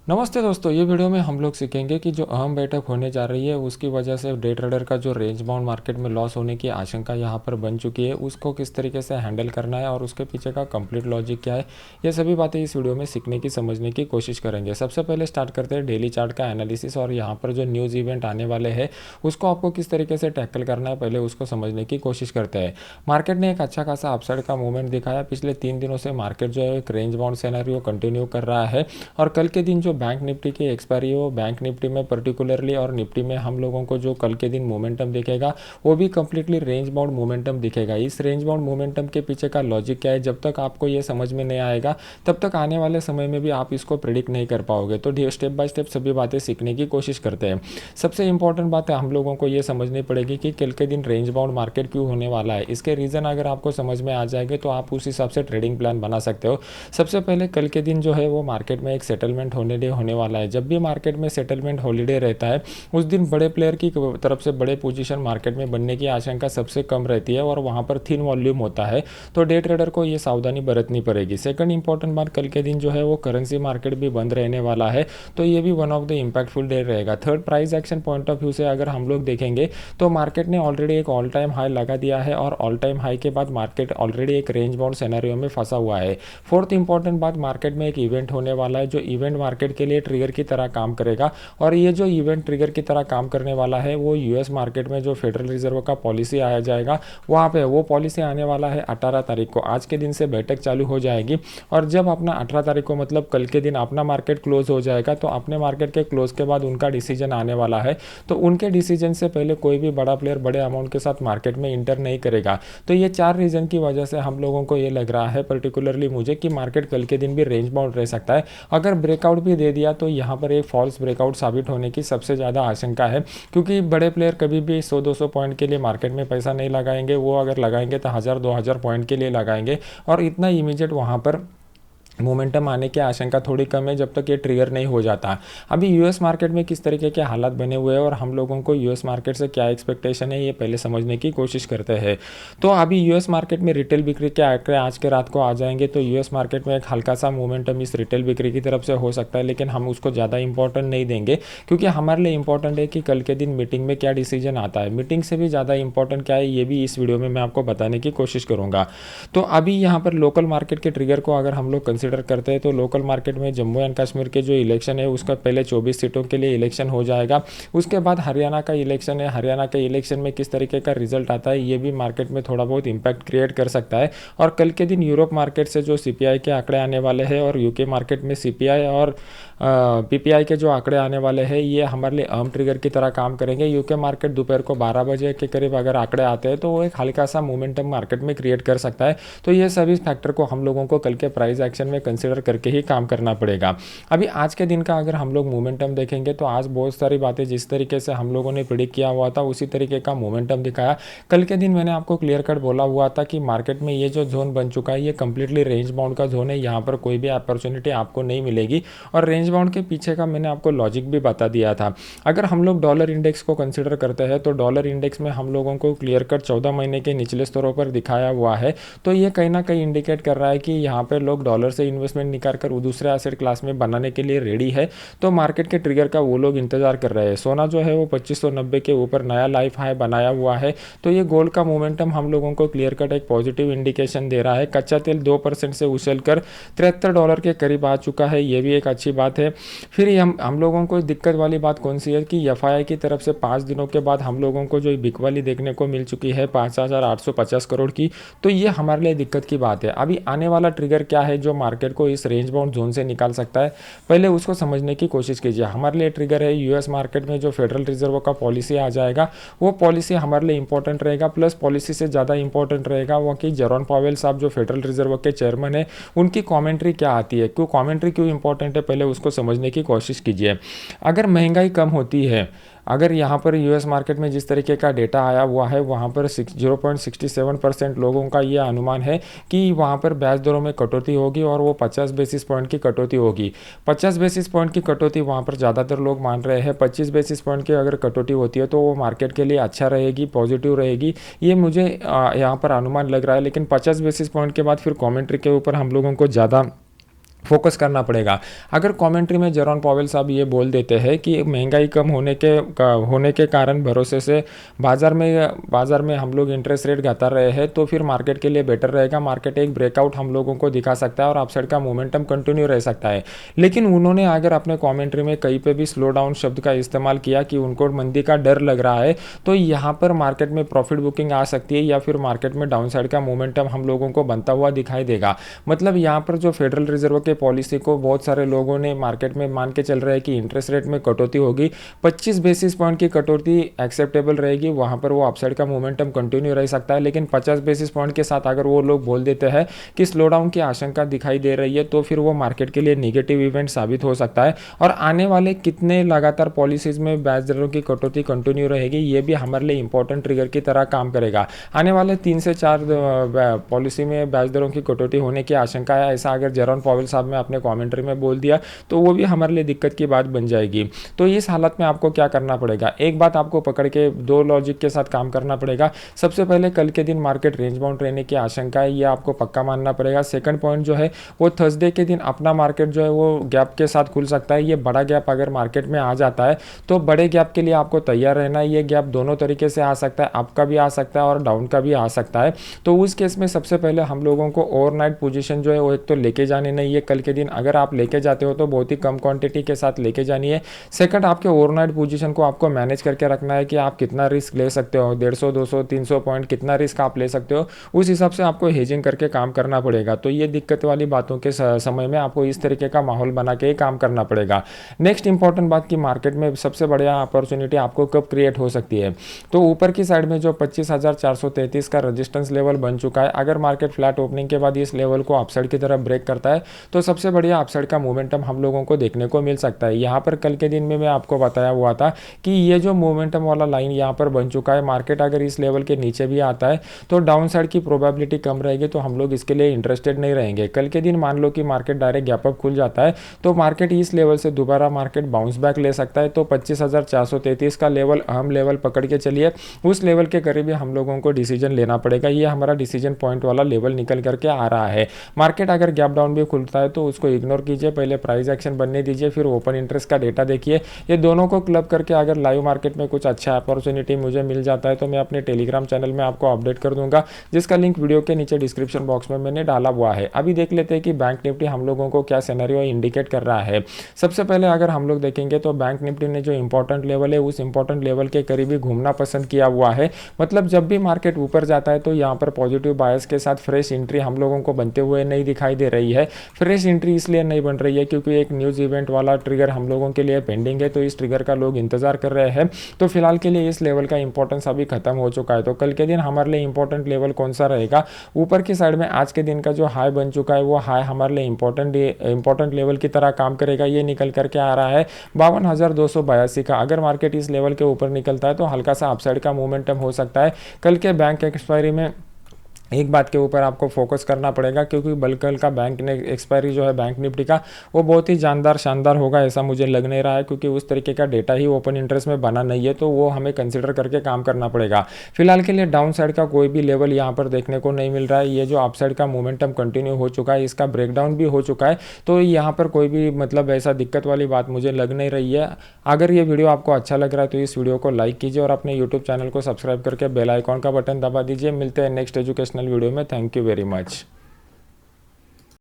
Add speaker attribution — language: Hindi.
Speaker 1: नमस्ते दोस्तों, ये वीडियो में हम लोग सीखेंगे कि जो अहम बैठक होने जा रही है उसकी वजह से डे ट्रेडर का जो रेंज बाउंड मार्केट में लॉस होने की आशंका यहाँ पर बन चुकी है, उसको किस तरीके से हैंडल करना है और उसके पीछे का कंप्लीट लॉजिक क्या है। ये सभी बातें इस वीडियो में सीखने की समझने की कोशिश करेंगे। सबसे पहले स्टार्ट करते हैं डेली चार्ट का एनालिसिस और यहाँ पर जो न्यूज़ इवेंट आने वाले हैं उसको आपको किस तरीके से टैकल करना है, पहले उसको समझने की कोशिश करते हैं। मार्केट ने एक अच्छा खासा अपसाइड का मूवमेंट दिखाया। पिछले 3 दिनों से मार्केट जो है एक रेंज बाउंड सिनेरियो कंटिन्यू कर रहा है और कल के दिन जो बैंक निफ्टी की एक्सपायरी हो, बैंक निफ्टी में पर्टिकुलरली और निफ्टी में हम लोगों को जो कल के दिन मोमेंटम दिखेगा वो भी कंप्लीटली रेंज बाउंड मोमेंटम दिखेगा। इस रेंज बाउंड मोमेंटम के पीछे का लॉजिक क्या है, जब तक आपको ये समझ में नहीं आएगा तब तक आने वाले समय में भी आप इसको प्रिडिक्ट नहीं कर पाओगे। तो स्टेप बाय स्टेप सभी बातें सीखने की कोशिश करते हैं। सबसे इंपॉर्टेंट बात है, हम लोगों को ये समझनी पड़ेगी कि कल के दिन रेंज बाउंड मार्केट क्यों होने वाला है। इसके रीज़न अगर आपको समझ में आ जाएंगे तो आप उस हिसाब से ट्रेडिंग प्लान बना सकते हो। सबसे पहले कल के दिन जो है वो मार्केट में एक सेटलमेंट होने वाला है। जब भी मार्केट में सेटलमेंट हॉलीडे रहता है उस दिन बड़े प्लेयर की तरफ से बड़े पोजीशन मार्केट में बनने की आशंका सबसे कम रहती है और वहां पर थिन वॉल्यूम होता है, तो डे ट्रेडर को ये सावधानी बरतनी पड़ेगी। सेकंड इंपॉर्टेंट बात, कल के दिन जो है वो करेंसी मार्केट भी बंद रहने वाला है, तो ये भी one of the impactful day रहेगा। Third, price action point of view से अगर हम लोग देखेंगे तो मार्केट ने ऑलरेडी एक ऑल टाइम हाई लगा दिया है और ऑल टाइम हाई के बाद मार्केट ऑलरेडी एक रेंज बाउंड सिनेरियो में फंसा हुआ है। फोर्थ इंपॉर्टेंट बात, मार्केट में एक इवेंट होने वाला है जो इवेंट मार्केट के लिए ट्रिगर की तरह काम करेगा और ये जो इवेंट ट्रिगर की तरह काम करने वाला है वो यूएस मार्केट में जो फेडरल रिजर्व का पॉलिसी आया जाएगा वहाँ पे वो पॉलिसी आने वाला है 18 तारीख को। आज के दिन से बैठक चालू हो जाएगी और जब अपना 18 तारीख को मतलब कल के दिन अपना मार्केट क्लोज हो जाएगा तो अपने मार्केट के क्लोज के बाद उनका डिसीजन आने वाला है। तो उनके डिसीजन से पहले कोई भी बड़ा प्लेयर बड़े अमाउंट के साथ मार्केट में इंटर नहीं करेगा। तो ये 4 रीजन की वजह से हम लोगों को ये लग रहा है पर्टिकुलरली मुझे कि मार्केट कल के दिन भी रेंज बाउंड रह सकता है। अगर ब्रेकआउट भी दे दिया तो यहाँ पर एक फॉल्स ब्रेकआउट साबित होने की सबसे ज़्यादा आशंका है, क्योंकि बड़े प्लेयर कभी भी 100-200 पॉइंट के लिए मार्केट में पैसा नहीं लगाएंगे। वो अगर लगाएंगे तो 1000-2000 पॉइंट के लिए लगाएंगे और इतना इमीडिएट वहाँ पर मोमेंटम आने की आशंका थोड़ी कम है जब तक ये ट्रिगर नहीं हो जाता। अभी यूएस मार्केट में किस तरीके के हालात बने हुए हैं और हम लोगों को यूएस मार्केट से क्या एक्सपेक्टेशन है ये पहले समझने की कोशिश करते हैं। तो अभी यूएस मार्केट में रिटेल बिक्री के आंकड़े आज के रात को आ जाएंगे, तो यूएस मार्केट में एक हल्का सा मोमेंटम इस रिटेल बिक्री की तरफ से हो सकता है, लेकिन हम उसको ज़्यादा इंपॉर्टेंट नहीं देंगे क्योंकि हमारे लिए इंपॉर्टेंट है कि कल के दिन मीटिंग में क्या डिसीजन आता है। मीटिंग से भी ज़्यादा इंपॉर्टेंट क्या है ये भी इस वीडियो में मैं आपको बताने की कोशिश करूँगा। तो अभी यहाँ पर लोकल मार्केट के ट्रिगर को अगर हम लोग कंसिडर करते हैं तो लोकल मार्केट में जम्मू एंड कश्मीर के जो इलेक्शन है उसका पहले 24 सीटों के लिए इलेक्शन हो जाएगा। उसके बाद हरियाणा का इलेक्शन है। हरियाणा के इलेक्शन में किस तरीके का रिजल्ट आता है ये भी मार्केट में थोड़ा बहुत इंपैक्ट क्रिएट कर सकता है। और कल के दिन यूरोप मार्केट से जो सीपीआई के आंकड़े आने वाले हैं और यूके मार्केट में सीपीआई और पीपीआई के जो आंकड़े आने वाले हैं ये हमारे लिए अहम ट्रिगर की तरह काम करेंगे। यूके मार्केट दोपहर को 12 बजे के करीब अगर आंकड़े आते हैं तो वो एक हल्का सा मोमेंटम मार्केट में क्रिएट कर सकता है। तो ये सभी फैक्टर को हम लोगों को कल के प्राइस एक्शन में कंसिडर करके ही काम करना पड़ेगा। अभी आज के दिन का अगर हम लोग मोमेंटम देखेंगे तो आज बहुत सारी बातें जिस तरीके से हम लोगों ने प्रिडिक्ट किया हुआ था उसी तरीके का मोमेंटम दिखाया। कल के दिन मैंने आपको क्लियर कट बोला हुआ था कि मार्केट में ये जो जोन बन चुका है ये कंप्लीटली रेंज बाउंड का जोन है, यहाँ पर कोई भी अपॉर्चुनिटी आपको नहीं मिलेगी। और रेंज बाउंड के पीछे का मैंने आपको लॉजिक भी बता दिया था। अगर हम लोग डॉलर इंडेक्स को कंसिडर करते हैं तो डॉलर इंडेक्स में हम लोगों को क्लियर कट 14 महीने के निचले स्तरों पर दिखाया हुआ है, तो ये कहीं ना कहीं इंडिकेट कर रहा है कि यहाँ पर लोग डॉलर से इन्वेस्टमेंट निकाल कर दूसरे एसेट क्लास में बनाने के लिए रेडी है। तो मार्केट के ट्रिगर का वो लोग इंतजार कर रहे हैं। सोना जो है वो 2590 के ऊपर नया लाइफ हाई बनाया हुआ है, तो ये गोल्ड का मोमेंटम हम लोगों को क्लियर कट एक पॉजिटिव इंडिकेशन दे रहा है। कच्चा तेल 2% से उछलकर $73 के करीब आ चुका है, ये भी एक अच्छी बात है। फिर हम लोगों को दिक्कत वाली बात कौन सी है कि एफआईआई की तरफ से 5 दिनों के बाद हम लोगों को जो बिक वाली देखने को मिल चुकी है 5850 करोड़ की, तो ये हमारे लिए दिक्कत की बात है। अभी आने वाला ट्रिगर क्या है जो मार्केट को इस रेंज बाउंड जोन से निकाल सकता है, पहले उसको समझने की कोशिश कीजिए। हमारे लिए ट्रिगर है यूएस मार्केट में जो फेडरल रिजर्व का पॉलिसी आ जाएगा, वो पॉलिसी हमारे लिए इंपॉर्टेंट रहेगा। प्लस पॉलिसी से ज़्यादा इंपॉर्टेंट रहेगा वो कि जेरोम पावेल साहब जो फेडरल रिजर्व के चेयरमैन है उनकी कमेंट्री क्या आती है। क्यों कमेंट्री क्यों इंपॉर्टेंट है पहले उसको समझने की कोशिश कीजिए। अगर महंगाई कम होती है, अगर यहाँ पर यूएस मार्केट में जिस तरीके का डेटा आया हुआ है वहाँ पर 0.67% लोगों का ये अनुमान है कि वहाँ पर ब्याज दरों में कटौती होगी और वो 50 बेसिस पॉइंट की कटौती होगी। 50 बेसिस पॉइंट की कटौती वहाँ पर ज़्यादातर लोग मान रहे हैं। 25 बेसिस पॉइंट की अगर कटौती होती है तो वो मार्केट के लिए अच्छा रहेगी, पॉजिटिव रहेगी, ये मुझे यहाँ पर अनुमान लग रहा है। लेकिन 50 बेसिस पॉइंट के बाद फिर कमेंट्री के ऊपर हम लोगों को ज़्यादा फोकस करना पड़ेगा। अगर कमेंट्री में जेरोम पॉवेल साहब ये बोल देते हैं कि महंगाई कम होने के कारण भरोसे से बाजार में हम लोग इंटरेस्ट रेट घटा रहे हैं, तो फिर मार्केट के लिए बेटर रहेगा। मार्केट एक ब्रेकआउट हम लोगों को दिखा सकता है और अपसाइड का मोमेंटम कंटिन्यू रह सकता है। लेकिन उन्होंने अगर अपने कमेंट्री में कहीं पे भी स्लो डाउन शब्द का इस्तेमाल किया कि उनको मंदी का डर लग रहा है, तो यहाँ पर मार्केट में प्रॉफिट बुकिंग आ सकती है या फिर मार्केट में डाउन साइड का मोमेंटम हम लोगों को बनता हुआ दिखाई देगा। मतलब यहाँ पर जो फेडरल रिजर्व के पॉलिसी को बहुत सारे लोगों ने मार्केट में मान के चल रहे हैं कि इंटरेस्ट रेट में कटौती होगी, 25 बेसिस पॉइंट की कटौती एक्सेप्टेबल रहेगी, वहां पर वो अपसाइड का मोमेंटम कंटिन्यू रह सकता है। लेकिन 50 बेसिस पॉइंट के साथ अगर वो लोग बोल देते हैं कि स्लो डाउन की आशंका दिखाई दे रही है, तो फिर वो मार्केट के लिए निगेटिव इवेंट साबित हो सकता है। और आने वाले कितने लगातार पॉलिसीज में ब्याज दरों की कटौती कंटिन्यू रहेगी, ये भी हमारे लिए इंपॉर्टेंट ट्रिगर की तरह काम करेगा। आने वाले 3 से 4 पॉलिसी में ब्याज दरों की कटौती होने की आशंका है, ऐसा अगर जेरोम पॉवेल साहब ने अपने कमेंट्री में बोल दिया तो वो भी हमारे लिए दिक्कत की बात बन जाएगी। तो इस हालत में आपको क्या करना पड़ेगा, एक बात आपको पकड़ के दो लॉजिक के साथ काम करना पड़ेगा। सबसे पहले कल के दिन मार्केट रेंज बाउंड रहने की आशंका है, ये आपको पक्का मानना पड़ेगा। सेकंड पॉइंट जो है वो थर्सडे के दिन अपना मार्केट जो है वो गैप के साथ खुल सकता है। ये बड़ा गैप अगर मार्केट में आ जाता है तो बड़े गैप के लिए आपको तैयार रहना है। ये गैप दोनों तरीके से आ सकता है, अप का भी आ सकता है और डाउन का भी आ सकता है। तो उस केस में सबसे पहले हम लोगों को ओवरनाइट पोजीशन जो है वो एक तो लेके जाने नहीं है कल के दिन। अगर आप लेके जाते हो तो बहुत ही कम क्वांटिटी के साथ लेके जानी है। सेकंड, आपके ओवरनाइट पोजीशन को आपको मैनेज करके रखना है कि आप कितना रिस्क ले सकते हो, 150 200 300 पॉइंट कितना रिस्क आप ले सकते हो, उस हिसाब से आपको हेजिंग करके काम करना पड़ेगा। तो ये दिक्कत वाली बातों के समय में आपको इस तरीके का माहौल बना के ही काम करना पड़ेगा। नेक्स्ट इंपॉर्टेंट बात कि मार्केट में सबसे बढ़िया अपॉर्चुनिटी आपको कब क्रिएट हो सकती है, तो ऊपर की साइड में जो 25,433 का रेजिस्टेंस लेवल बन चुका है, अगर मार्केट फ्लैट ओपनिंग के बाद इस लेवल को अपसाइड की तरफ ब्रेक करता है तो सबसे बढ़िया अपसाइड का मोमेंटम हम लोगों को देखने को मिल सकता है। यहाँ पर कल के दिन में मैं आपको बताया हुआ था कि ये जो मोमेंटम वाला लाइन यहाँ पर बन चुका है, मार्केट अगर इस लेवल के नीचे भी आता है तो डाउन साइड की प्रोबेबिलिटी कम रहेगी, तो हम लोग इसके लिए इंटरेस्टेड नहीं रहेंगे। कल के दिन मान लो कि मार्केट डायरेक्ट गैप अप खुल जाता है तो मार्केट इस लेवल से दोबारा मार्केट बाउंस बैक ले सकता है। तो 25,433 का लेवल अहम लेवल पकड़ के चलिए, उस लेवल के करीब ही हम लोगों को डिसीजन लेना पड़ेगा। ये हमारा डिसीजन पॉइंट वाला लेवल निकल करके आ रहा है। मार्केट अगर गैप डाउन भी खुलता है तो उसको इग्नोर कीजिए, पहले प्राइस एक्शन बनने दीजिए, फिर ओपन इंटरेस्ट का डेटा देखिए। ये दोनों को क्लब करके अगर लाइव मार्केट में कुछ अच्छा अपॉर्चुनिटी मुझे मिल जाता है तो मैं अपने टेलीग्राम चैनल में आपको अपडेट कर दूंगा, जिसका लिंक वीडियो के नीचे डिस्क्रिप्शन बॉक्स में मैंने डाला हुआ है। अभी देख लेते हैं कि बैंक निफ्टी हम लोगों को क्या सिनेरियो इंडिकेट कर रहा है। सबसे पहले अगर हम लोग देखेंगे तो बैंक निफ्टी ने जो इंपॉर्टेंट लेवल है उस इंपॉर्टेंट लेवल के करीब ही घूमना पसंद किया हुआ है। मतलब जब भी मार्केट ऊपर जाता है तो यहाँ पर पॉजिटिव बायस के साथ फ्रेश एंट्री हम लोगों को बनते हुए नहीं दिखाई दे रही है। फ्रेश एंट्री इसलिए नहीं बन रही है क्योंकि एक न्यूज़ इवेंट वाला ट्रिगर हम लोगों के लिए पेंडिंग है, तो इस ट्रिगर का लोग इंतजार कर रहे हैं। तो फिलहाल के लिए इस लेवल का इंपॉर्टेंस अभी खत्म हो चुका है। तो कल के दिन हमारे लिए इंपॉर्टेंट लेवल कौन सा रहेगा, ऊपर की साइड में आज के दिन का जो हाई बन चुका है वो हाई हमारे लिए इंपॉर्टेंट लेवल की तरह काम करेगा। ये निकल करके आ रहा है 52,282 का। अगर मार्केट इस लेवल के ऊपर निकलता है तो हल्का सा अपसाइड का मोमेंटम हो सकता है। कल के बैंक एक्सपायरी में एक बात के ऊपर आपको फोकस करना पड़ेगा क्योंकि कल का बैंक एक्सपायरी जो है बैंक निफ्टी का वो बहुत ही शानदार होगा, ऐसा मुझे लग नहीं रहा है क्योंकि उस तरीके का डेटा ही ओपन इंटरेस्ट में बना नहीं है, तो वो हमें कंसिडर करके काम करना पड़ेगा। फिलहाल के लिए डाउन साइड का कोई भी लेवल यहाँ पर देखने को नहीं मिल रहा है। ये जो अपसाइड का मोमेंटम कंटिन्यू हो चुका है, इसका ब्रेकडाउन भी हो चुका है, तो यहाँ पर कोई भी मतलब ऐसा दिक्कत वाली बात मुझे लग नहीं रही है। अगर ये वीडियो आपको अच्छा लग रहा है तो इस वीडियो को लाइक कीजिए और अपने यूट्यूब चैनल को सब्सक्राइब करके बेल आइकॉन का बटन दबा दीजिए। मिलते हैं नेक्स्ट एजुकेशनल वीडियो में। Thank you very much.